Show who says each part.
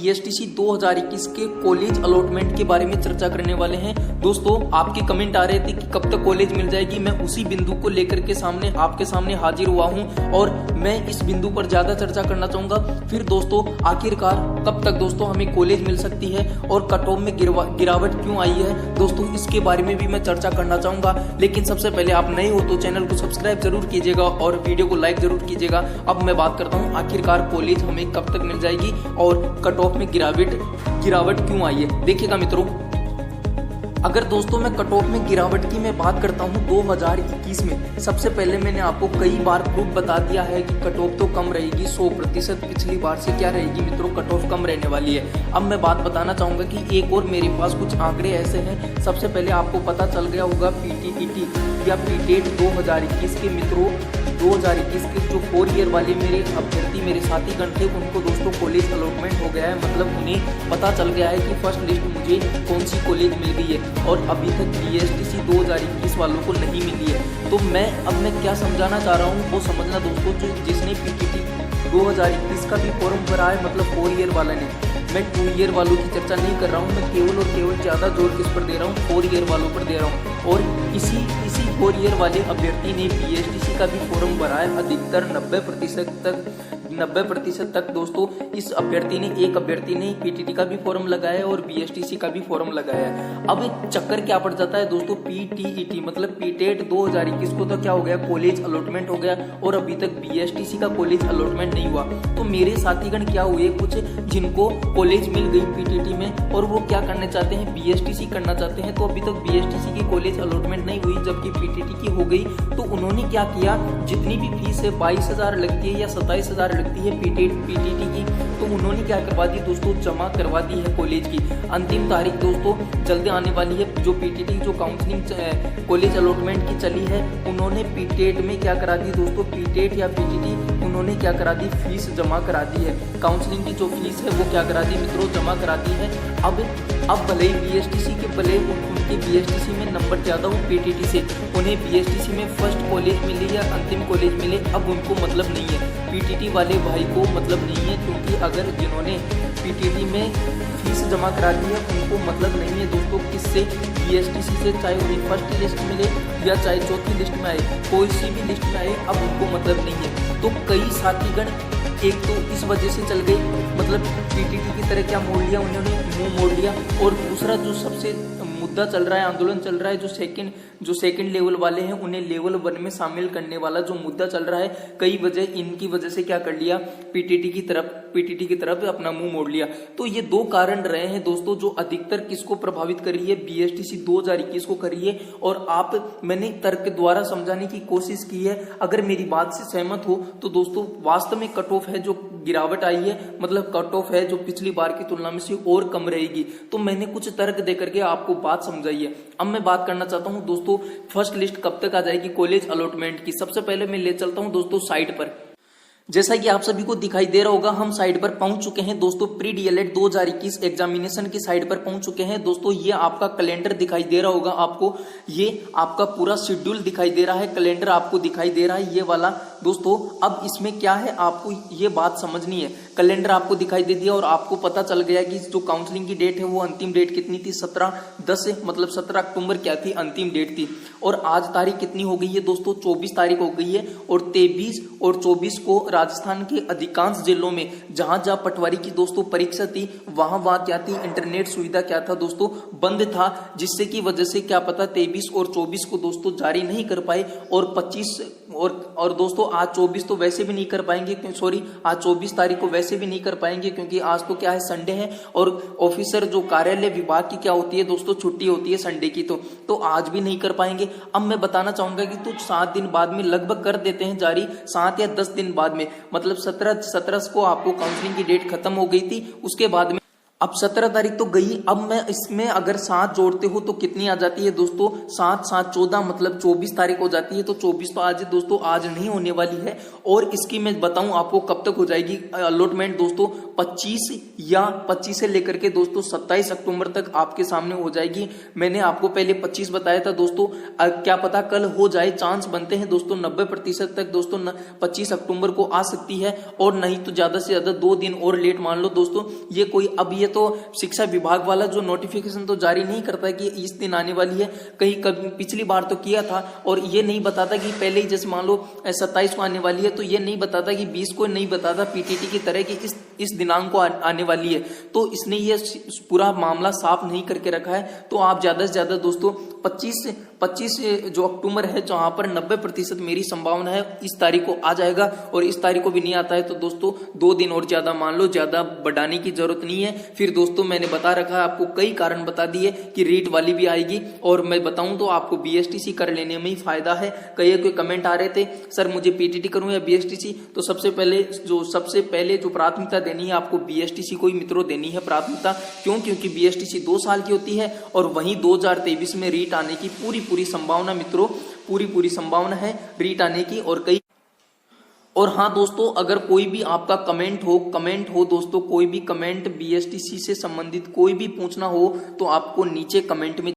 Speaker 1: BSTC 2021 के college allotment के बारे में चर्चा करने वाले हैं। दोस्तों आपके कमेंट आ रहे थे कि कब तक कॉलेज मिल जाएगी। मैं उसी बिंदु को लेकर के आपके सामने हाजिर हुआ हूं और मैं इस बिंदु पर ज्यादा चर्चा करना चाहूंगा। फिर दोस्तों आखिरकार कब तक दोस्तों हमें कॉलेज मिल सकती है और कट ऑफ में गिरावट क्यों आई है दोस्तों, इसके बारे में भी मैं चर्चा करना चाहूंगा। लेकिन सबसे पहले आप नए हो तो चैनल को सब्सक्राइब जरूर कीजिएगा और वीडियो को लाइक जरूर कीजिएगा। अब मैं बात करता हूँ आखिरकार कॉलेज हमें कब तक मिल जाएगी और कट ऑफ में गिरावट क्यों आई है। देखिएगा मित्रों, अगर दोस्तों मैं कट ऑफ में गिरावट की मैं बात करता हूं 2021 में, सबसे पहले मैंने आपको कई बार प्रूफ बता दिया है कि कट ऑफ तो कम रहेगी 100%। पिछली बार से क्या रहेगी मित्रों, कट ऑफ कम रहने वाली है। अब मैं बात बताना चाहूंगा कि एक और मेरे पास कुछ आंकड़े ऐसे हैं। सबसे पहले आपको पता चल गया होगा पीटीईटी या पीटेट 2021 के मित्रों, 2021 के जो 4 ईयर वाले मेरे अभ्यर्थी मेरे साथीगण थे उनको दोस्तों कॉलेज अलॉटमेंट हो गया है। मतलब उन्हें पता चल गया है कि फर्स्ट लिस्ट मुझे कौन सी कॉलेज मिल गई है और अभी तक बीएसटीसी 2021 वालों को नहीं मिली है। तो मैं क्या समझाना चाह रहा हूँ वो समझना दोस्तों, जिसने पीटीटी 2021 का भी फॉर्म भरा है, मतलब 4 ईयर वाला ने, मैं 2 ईयर वालों की चर्चा नहीं कर रहा हूँ। मैं केवल और केवल ज़्यादा जोर किस पर दे रहा हूँ, 4 ईयर वालों पर दे रहा हूँ। और इसी 4 ईयर वाले अभ्यर्थी ने बीएसटीसी का भी फॉर्म भरा है। अधिकतर 90% तक दोस्तों इस एक अभ्यर्थी ने पीटीटी का भी फॉर्म लगाया है और बीएसटीसी का भी फॉर्म लगाया है। अब चक्कर क्या पड़ जाता है दोस्तों, पीटीईटी मतलब पीटेट 2021 को तो क्या हो गया, कॉलेज अलॉटमेंट हो गया और अभी तक बीएसटीसी का कॉलेज अलॉटमेंट नहीं हुआ। तो मेरे साथीगण क्या हुए, कुछ जिनको कॉलेज मिल गई पीटीटी में और वो क्या करना चाहते हैं, बीएसटीसी करना चाहते हैं। तो अभी तक बीएसटीसी की कॉलेज अलॉटमेंट नहीं हुई जबकि पीटीटी की हो गई। तो उन्होंने क्या किया, जितनी भी फीस है 22,000 लगती है या 27,000 लगती है पीटीटी की, तो उन्होंने क्या करवा दी दोस्तों, जमा करवा दी है कॉलेज की। अंतिम तारीख दोस्तों जल्दी आने वाली है। जो पीटीटी जो काउंसलिंग कॉलेज अलॉटमेंट की चली है, उन्होंने पीटेट में क्या करा दी दोस्तों, पीटेट या पीटीटी उन्होंने क्या करा दी, फीस जमा करा दी है। काउंसलिंग की जो फीस है वो क्या करा दी मित्रों, जमा करा दी है। अब भले ही बीएसटीसी के उनके बीएसटीसी में नंबर ज्यादा हो पीटीटी से, उन्हें बीएसटीसी में फर्स्ट कॉलेज मिले या अंतिम कॉलेज मिले, अब उनको मतलब नहीं है। पीटीटी वाले भाई को मतलब नहीं है, क्योंकि अगर जिन्होंने पीटीटी में फीस जमा करा दी है उनको मतलब नहीं है दोस्तों किससे, बीएसटीसी से, चाहे उन्हें फर्स्ट लिस्ट मिले या चाहे चौथी लिस्ट में आए, कोई सी भी लिस्ट में आए, अब उनको मतलब नहीं है। तो कई साथीगण एक तो इस वजह से चल गए, मतलब पीटीटी की तरह क्या मोड़ लिया उन्होंने, मुंह मोड़ लिया। और दूसरा जो सबसे मुद्दा चल रहा है, आंदोलन चल रहा है, जो सेकंड लेवल वाले हैं उन्हें लेवल 1 में शामिल करने वाला जो मुद्दा चल रहा है, कई वजह इनकी वजह से क्या कर लिया, पीटीटी की तरफ अपना मुंह मोड़ लिया। तो ये 2 कारण रहे हैं दोस्तों जो अधिकतर किसको प्रभावित कर रही है, बीएसटीसी 2021 को कर रही है। और मैंने तर्क द्वारा समझाने की कोशिश की है। अगर मेरी बात से सहमत हो तो दोस्तों वास्तव में कट ऑफ है जो गिरावट आई है, मतलब कट ऑफ है जो पिछली बार की तुलना में से और कम रहेगी। तो मैंने कुछ तर्क देकर के आपको बात समझाई है। अब मैं बात करना चाहता हूं दोस्तों फर्स्ट लिस्ट कब तक आ जाएगी कॉलेज अलॉटमेंट की। सबसे पहले मैं ले चलता हूं दोस्तों साइट पर। जैसा कि आप सभी को दिखाई दे रहा होगा, हम साइट पर पहुंच चुके हैं दोस्तों, प्री डीएलएड 2021 एग्जामिनेशन की साइट पर पहुंच चुके हैं दोस्तों। ये आपका कैलेंडर दिखाई दे रहा होगा आपको, ये आपका पूरा शेड्यूल दिखाई दे रहा है, कैलेंडर आपको दिखाई दे रहा है ये वाला दोस्तों। अब इसमें क्या है, आपको ये बात समझनी है। कैलेंडर आपको दिखाई दे दिया और आपको पता चल गया कि जो काउंसलिंग की डेट है वो अंतिम डेट कितनी थी, 17/10 मतलब 17 अक्टूबर क्या थी, अंतिम डेट थी। और आज तारीख कितनी हो गई है दोस्तों, 24 तारीख हो गई है। और 23 और 24 को राजस्थान के अधिकांश जिलों में जहां पटवारी की दोस्तों परीक्षा थी वहां क्या थी, इंटरनेट सुविधा क्या था दोस्तों, बंद था, जिससे की वजह से क्या पता 23 और 24 को दोस्तों जारी नहीं कर पाए। और 25 और दोस्तों आज 24 तो वैसे भी नहीं कर पाएंगे, आज 24 तारीख को वैसे भी नहीं कर पाएंगे क्योंकि आज तो क्या है, संडे है। और ऑफिसर जो कार्यालय विभाग की क्या होती है दोस्तों, छुट्टी होती है संडे की, तो आज भी नहीं कर पाएंगे। अब मैं बताना चाहूंगा कि तो 7 दिन बाद में लगभग कर देते हैं जारी, 7 या 10 दिन बाद में, मतलब 17 को आपको काउंसलिंग की डेट खत्म हो गई थी। उसके बाद में अब 17 तारीख तो गई, अब मैं इसमें अगर 7 जोड़ते हो तो कितनी आ जाती है दोस्तों, 7 7 14 मतलब 24 तारीख हो जाती है। तो 24 तो आज है दोस्तों, आज नहीं होने वाली है। और इसकी मैं बताऊं आपको कब तक हो जाएगी अलॉटमेंट दोस्तों, 25 से लेकर के दोस्तों 27 अक्टूबर तक आपके सामने हो जाएगी। मैंने आपको पहले 25 बताया था दोस्तों, क्या पता कल हो जाए, चांस बनते हैं दोस्तों 90% तक दोस्तों 25 अक्टूबर को आ सकती है। और नहीं तो ज्यादा से ज्यादा 2 दिन और लेट मान लो दोस्तों। ये कोई अब ये तो शिक्षा विभाग वाला जो नोटिफिकेशन तो जारी नहीं करता है कि इस दिन आने वाली है, कहीं कभी पिछली बार तो किया था। और ये नहीं बताता कि पहले ही जैसे मान लो 27 को आने वाली है, तो ये नहीं बताता कि 20 को नहीं बताता पीटीटी की तरह कि इस दिनांक को आने वाली है। तो इसने ये पूरा मामला साफ नहीं करके रखा है। तो आप ज्यादा से ज्यादा दोस्तों 25 जो अक्टूबर है, जहां पर 90% मेरी संभावना है इस तारीख को आ जाएगा। और इस तारीख को भी नहीं आता है तो दोस्तों 2 दिन और ज्यादा मान लो, ज्यादा बढ़ाने की जरूरत नहीं है। फिर दोस्तों मैंने बता रखा है आपको, कई कारण बता दिए कि रीट वाली भी आएगी। और मैं बताऊं तो आपको बीएसटीसी कर लेने में ही फायदा है। कई कमेंट आ रहे थे सर मुझे पीटीटी करूं या बीएसटीसी, तो सबसे पहले जो प्राथमिकता देनी है आपको बीएसटीसी को ही मित्रों देनी है प्राथमिकता। क्यों? क्योंकि बीएसटीसी 2 साल की होती है और वहीं 2023 में रीट आने की पूरी संभावना मित्रों, पूरी संभावना है रीट आने की। और हाँ दोस्तों, अगर कोई भी आपका कमेंट हो दोस्तों, कोई भी कमेंट बीएसटीसी से संबंधित कोई भी पूछना हो तो आपको नीचे कमेंट में